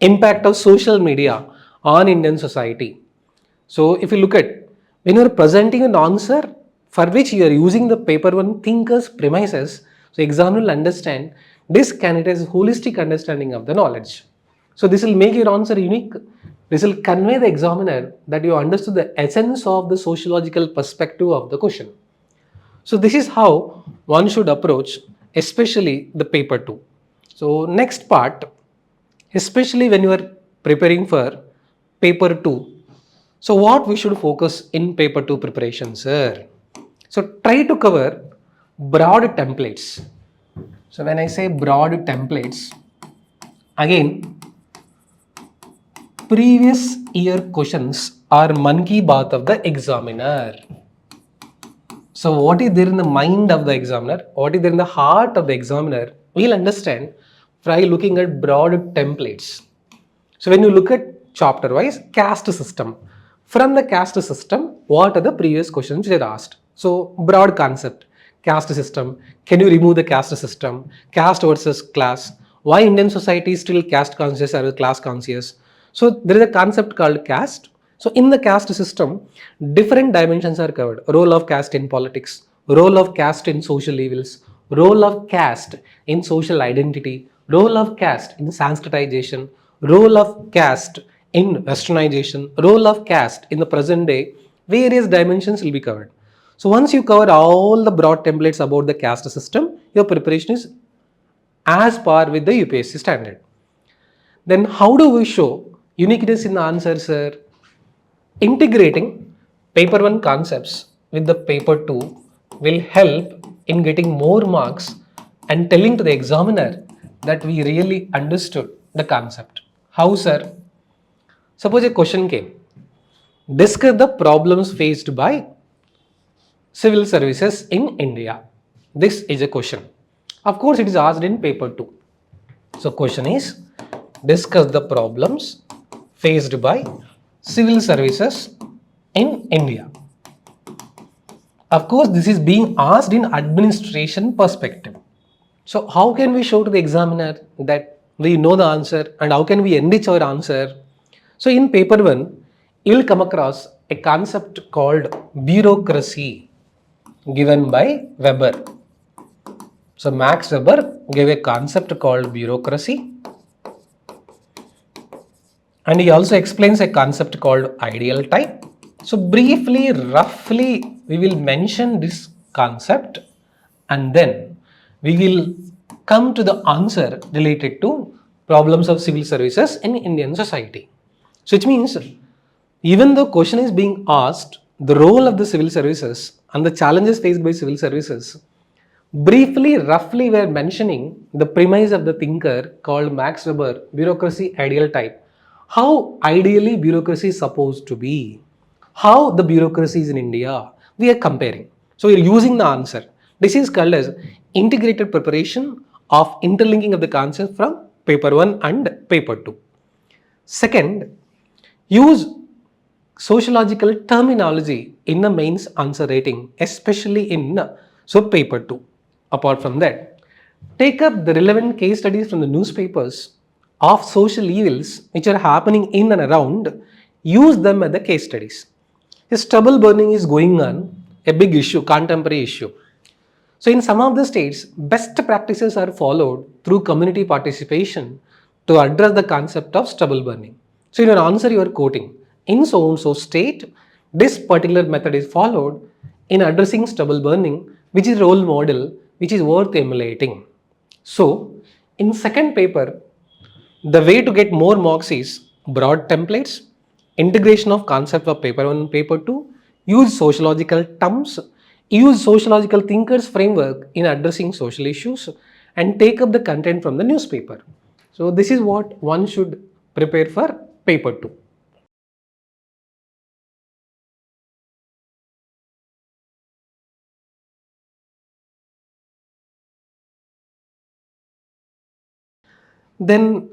impact of social media on Indian society. So if you look at, when you are presenting an answer for which you are using the paper 1 thinkers premises, So examiner will understand this candidate has holistic understanding of the knowledge. So this will make your answer unique. This will convey the examiner that you understood the essence of the sociological perspective of the question. So this is how one should approach, especially the paper 2. So next part, especially when you are preparing for paper 2. So what we should focus in paper 2 preparation, sir? So try to cover broad templates. So when I say broad templates, again, previous year questions are monkey bath of the examiner. So what is there in the mind of the examiner, what is there in the heart of the examiner, we'll understand by looking at broad templates. So when you look at chapter wise caste system, from the caste system, what are the previous questions which are asked? So broad concept, caste system, can you remove the caste system, caste versus class, why Indian society is still caste conscious or class conscious. So there is a concept called caste. So in the caste system, different dimensions are covered. Role of caste in politics, role of caste in social evils, role of caste in social identity, role of caste in Sanskritization, role of caste in westernization, role of caste in the present day, various dimensions will be covered. So once you cover all the broad templates about the caste system, your preparation is as par with the UPSC standard. Then how do we show uniqueness in the answer, sir? Integrating paper 1 concepts with the paper 2 will help in getting more marks and telling to the examiner that we really understood the concept. How, sir? Suppose a question came. Discuss the problems faced by civil services in India. This is a question. Of course, it is asked in paper 2. So, question is discuss the problems faced by civil services in India. Of course, this is being asked in administration perspective. So, how can we show to the examiner that we know the answer and how can we enrich our answer? So, in paper 1, you will come across a concept called bureaucracy given by Weber. So, Max Weber gave a concept called bureaucracy, and he also explains a concept called ideal type. So briefly, roughly, we will mention this concept and then we will come to the answer related to problems of civil services in Indian society. So it means even though question is being asked, the role of the civil services and the challenges faced by civil services, briefly, roughly, we are mentioning the premise of the thinker called Max Weber, bureaucracy ideal type. How ideally bureaucracy is supposed to be, how the bureaucracy is in India, we are comparing. So we are using the answer. This is called as integrated preparation of interlinking of the concept from paper 1 and paper 2. Second, use sociological terminology in the mains answer rating, especially in paper 2. Apart from that, take up the relevant case studies from the newspapers of social evils which are happening in and around, use them as the case studies. Stubble burning is going on, a big issue, contemporary issue. So in some of the states, best practices are followed through community participation to address the concept of stubble burning. So in your answer you are quoting, in so and so state, this particular method is followed in addressing stubble burning, which is role model, which is worth emulating. So in second paper, the way to get more marks is broad templates, integration of concept of paper 1 and paper 2, use sociological terms, use sociological thinkers framework in addressing social issues, and take up the content from the newspaper. So this is what one should prepare for paper 2. Then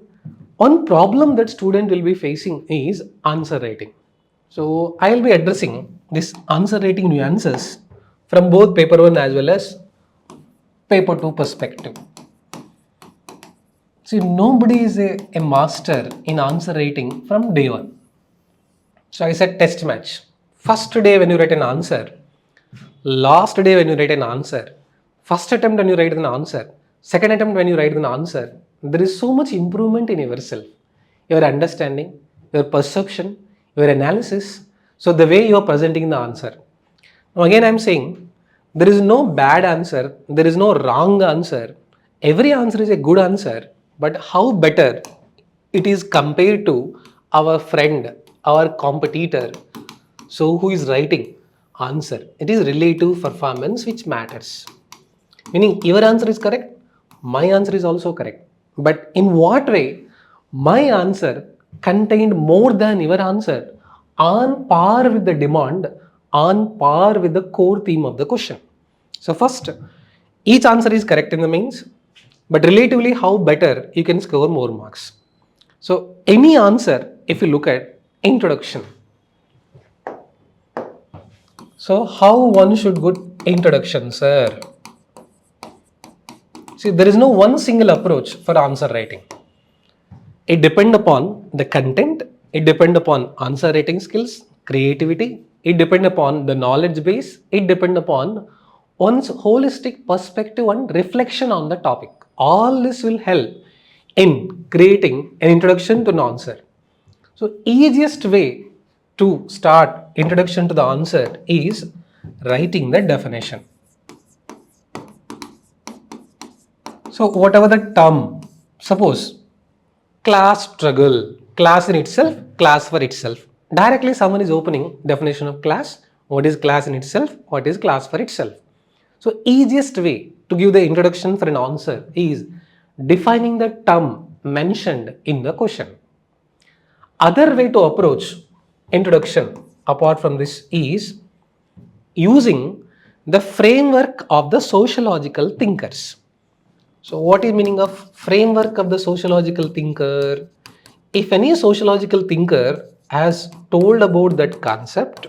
one problem that student will be facing is answer writing. So I will be addressing this answer writing nuances from both paper 1 as well as paper 2 perspective. See, nobody is a master in answer writing from day 1. So I said test match. First day when you write an answer, last day when you write an answer, First attempt when you write an answer, second attempt when you write an answer, there is so much improvement in yourself, your understanding, your perception, your analysis. So the way you are presenting the answer. Now again I am saying there is no bad answer, there is no wrong answer. Every answer is a good answer, but how better it is compared to our friend, our competitor, so who is writing answer. It is relative performance which matters. Meaning your answer is correct, my answer is also correct. But in what way my answer contained more than your answer, on par with the demand, on par with the core theme of the question. So first, each answer is correct in the means, but relatively how better you can score more marks. So any answer, if you look at introduction. So how one should good introduction, sir? See, there is no one single approach for answer writing. It depends upon the content, it depends upon answer writing skills, creativity, it depends upon the knowledge base, it depends upon one's holistic perspective and reflection on the topic. All this will help in creating an introduction to an answer. So, easiest way to start introduction to the answer is writing the definition. So, whatever the term, suppose class struggle, class in itself, class for itself. Directly someone is opening definition of class, what is class in itself, what is class for itself. So easiest way to give the introduction for an answer is defining the term mentioned in the question. Other way to approach introduction apart from this is using the framework of the sociological thinkers. So what is meaning of framework of the sociological thinker? If any sociological thinker has told about that concept,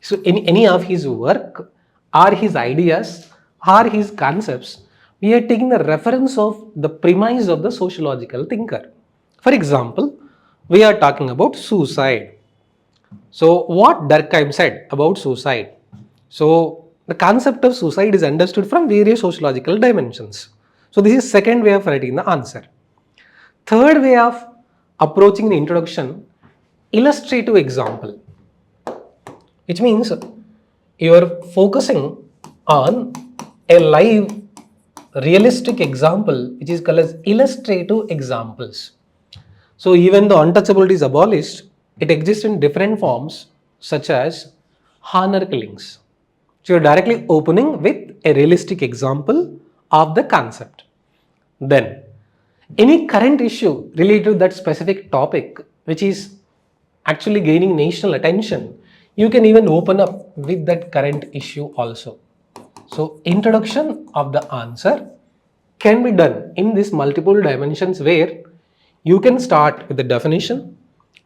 so any of his work or his ideas or his concepts, we are taking the reference of the premise of the sociological thinker. For example, we are talking about suicide. So what Durkheim said about suicide? So the concept of suicide is understood from various sociological dimensions. So this is second way of writing the answer. Third way of approaching the introduction, illustrative example, which means you are focusing on a live realistic example which is called as illustrative examples. So even though untouchability is abolished, it exists in different forms such as honor killings. So you're directly opening with a realistic example of the concept. Then any current issue related to that specific topic which is actually gaining national attention, you can even open up with that current issue also. So introduction of the answer can be done in these multiple dimensions where you can start with the definition,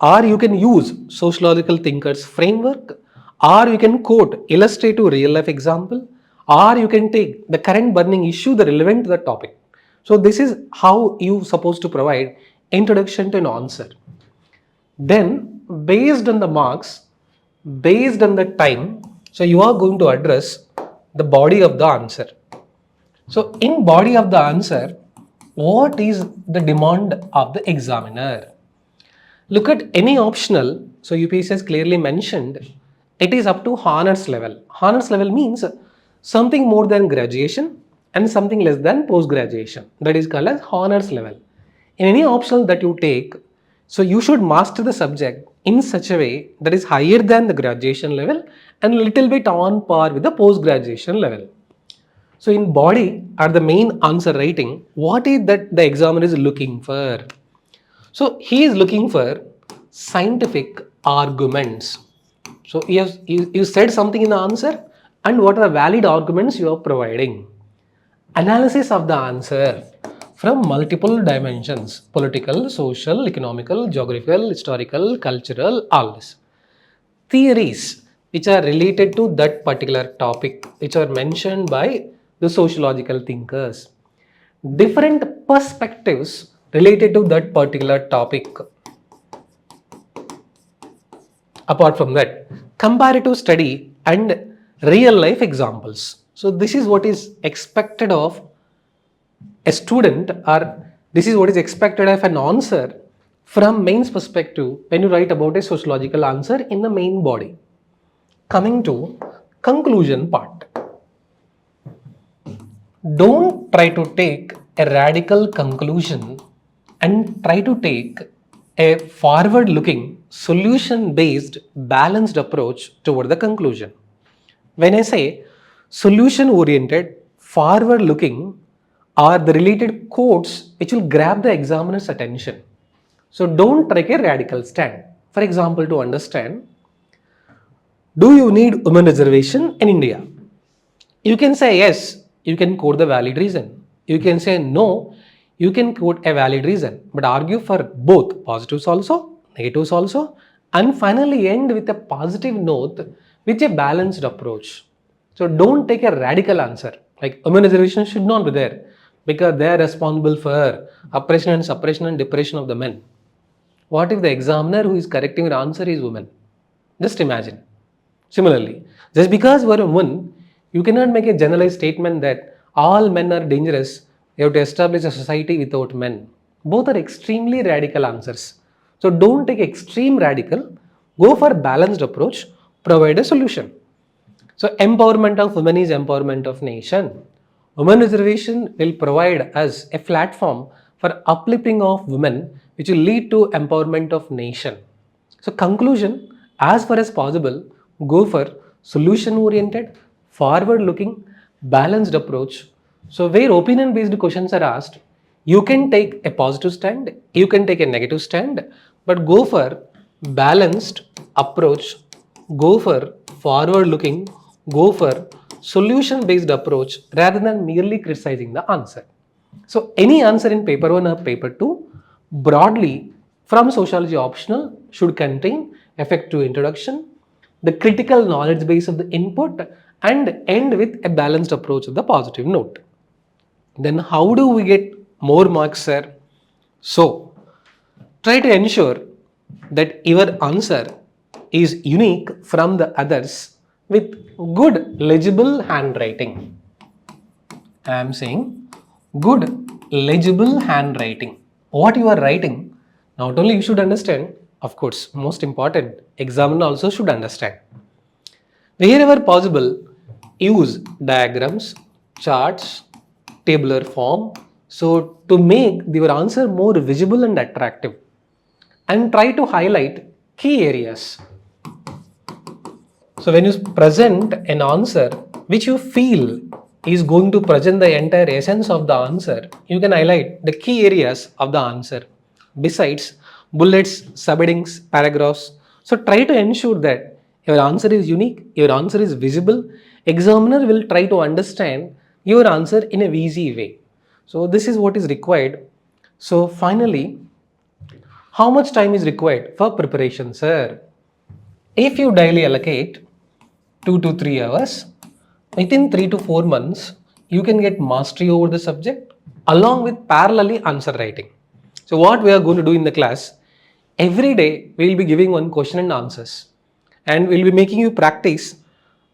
or you can use sociological thinkers framework, or you can quote illustrative real life example, or you can take the current burning issue that relevant to the topic. So this is how you supposed to provide introduction to an answer. Then based on the marks, based on the time, so you are going to address the body of the answer. So in body of the answer, what is the demand of the examiner? Look at any optional. So UPSC has clearly mentioned it is up to honors level. Honors level means something more than graduation and something less than post graduation. That is called as honors level. In any optional that you take, so you should master the subject in such a way that is higher than the graduation level and little bit on par with the post graduation level. So in body or the main answer writing, what is that the examiner is looking for? So he is looking for scientific arguments. So you said something in the answer, and what are the valid arguments you are providing? Analysis of the answer from multiple dimensions: political, social, economical, geographical, historical, cultural, all this. Theories which are related to that particular topic, which are mentioned by the sociological thinkers. Different perspectives related to that particular topic. Apart from that, comparative study and real life examples. So this is what is expected of a student, or this is what is expected of an answer from mains perspective when you write about a sociological answer in the main body. Coming to conclusion part. Don't try to take a radical conclusion and try to take a forward looking, solution based, balanced approach toward the conclusion. When I say solution oriented, forward looking are the related quotes which will grab the examiner's attention. So don't take a radical stand. For example, to understand, do you need women reservation in India? You can say yes, you can quote the valid reason. You can say no, you can quote a valid reason, but argue for both positives also, negatives also, and finally end with a positive note with a balanced approach. So don't take a radical answer like women reservation should not be there because they are responsible for oppression and suppression and depression of the men. What if the examiner who is correcting your answer is woman? Just imagine. Similarly, just because you are a woman, you cannot make a generalized statement that all men are dangerous. You have to establish a society without men. Both are extremely radical answers. So don't take extreme radical. Go for balanced approach. Provide a solution. So empowerment of women is empowerment of nation. Women reservation will provide us a platform for uplifting of women, which will lead to empowerment of nation. So conclusion, as far as possible, go for solution oriented, forward looking, balanced approach. So where opinion based questions are asked, you can take a positive stand, you can take a negative stand, but go for balanced approach, go for forward looking, go for solution based approach rather than merely criticizing the answer. So any answer in paper 1 or paper 2 broadly from sociology optional should contain effective introduction, the critical knowledge base of the input, and end with a balanced approach of the positive note. Then how do we get more marks, sir? So try to ensure that your answer is unique from the others with good legible handwriting. I am saying good legible handwriting. What you are writing, not only you should understand, of course, most important, examiner also should understand. Wherever possible, use diagrams, charts, tabular form, so to make your answer more visible and attractive. And try to highlight key areas. So when you present an answer which you feel is going to present the entire essence of the answer, you can highlight the key areas of the answer. Besides bullets, subheadings, paragraphs. So try to ensure that your answer is unique, your answer is visible. Examiner will try to understand your answer in a easy way. So this is what is required. So finally, how much time is required for preparation, sir? If you daily allocate 2 to 3 hours, within 3 to 4 months, you can get mastery over the subject along with parallelly answer writing. So what we are going to do in the class, every day we will be giving one question and answers, and we will be making you practice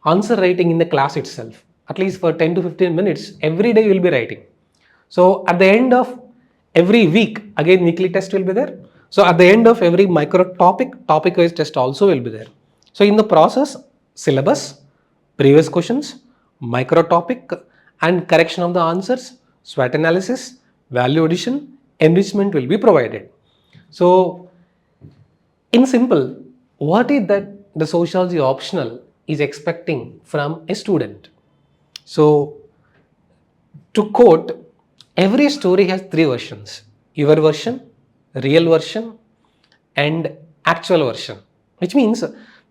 answer writing in the class itself. At least for 10 to 15 minutes, every day you will be writing. So at the end of every week, again weekly test will be there. So at the end of every micro topic, topic wise test also will be there. So in the process, syllabus, previous questions, micro topic and correction of the answers, SWOT analysis, value addition, enrichment will be provided. So in simple, what is that the sociology optional is expecting from a student? So to quote, every story has 3 versions: your version, real version, and actual version. Which means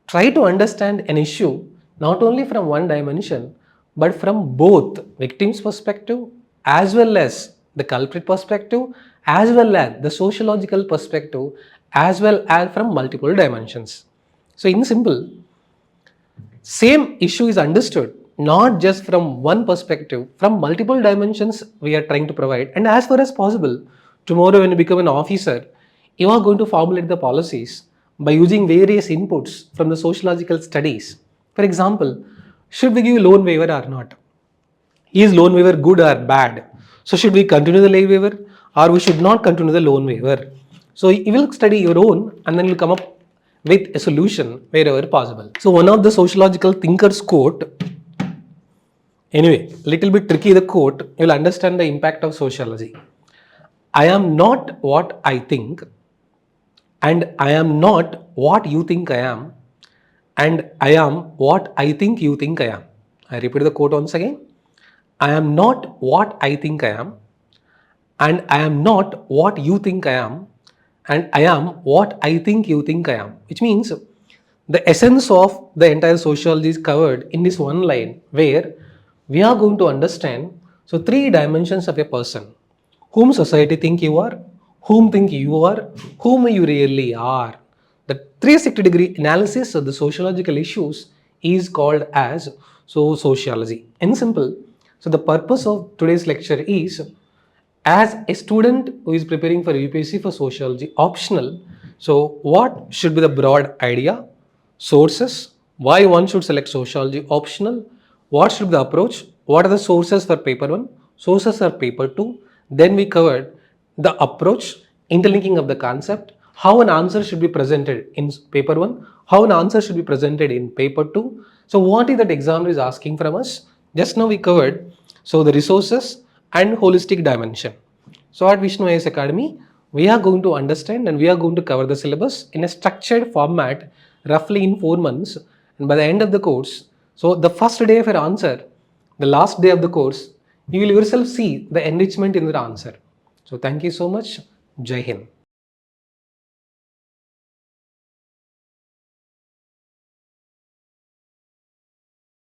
try to understand an issue not only from one dimension but from both victim's perspective as well as the culprit perspective as well as the sociological perspective as well as from multiple dimensions. So in simple, same issue is understood not just from one perspective, from multiple dimensions we are trying to provide. And as far as possible, tomorrow when you become an officer, you are going to formulate the policies by using various inputs from the sociological studies. For example, should we give loan waiver or not? Is loan waiver good or bad? So should we continue the loan waiver or we should not continue the loan waiver? So you will study your own and then you will come up with a solution wherever possible. So one of the sociological thinkers quote, anyway, little bit tricky the quote, you will understand the impact of sociology. I am not what I think, and I am not what you think I am, and I am what I think you think I am. I repeat the quote once again. I am not what I think I am, and I am not what you think I am, and I am what I think you think I am. Which means the essence of the entire sociology is covered in this one line where we are going to understand so three dimensions of a person: whom society think you are, whom think you are, whom you really are. The 360-degree analysis of the sociological issues is called as sociology. In simple, so the purpose of today's lecture is, as a student who is preparing for UPSC for Sociology Optional, so what should be the broad idea, sources, why one should select Sociology Optional, what should be the approach, what are the sources for paper 1, sources for paper 2, then we covered the approach, interlinking of the concept, how an answer should be presented in paper 1, how an answer should be presented in paper 2. So what is that examiner is asking from us? Just now we covered so the resources and holistic dimension. So at Vishnu IAS Academy, we are going to understand and we are going to cover the syllabus in a structured format roughly in 4 months, and by the end of the course, so the first day of your answer, the last day of the course, you will yourself see the enrichment in the answer. So thank you so much. Jai Hind.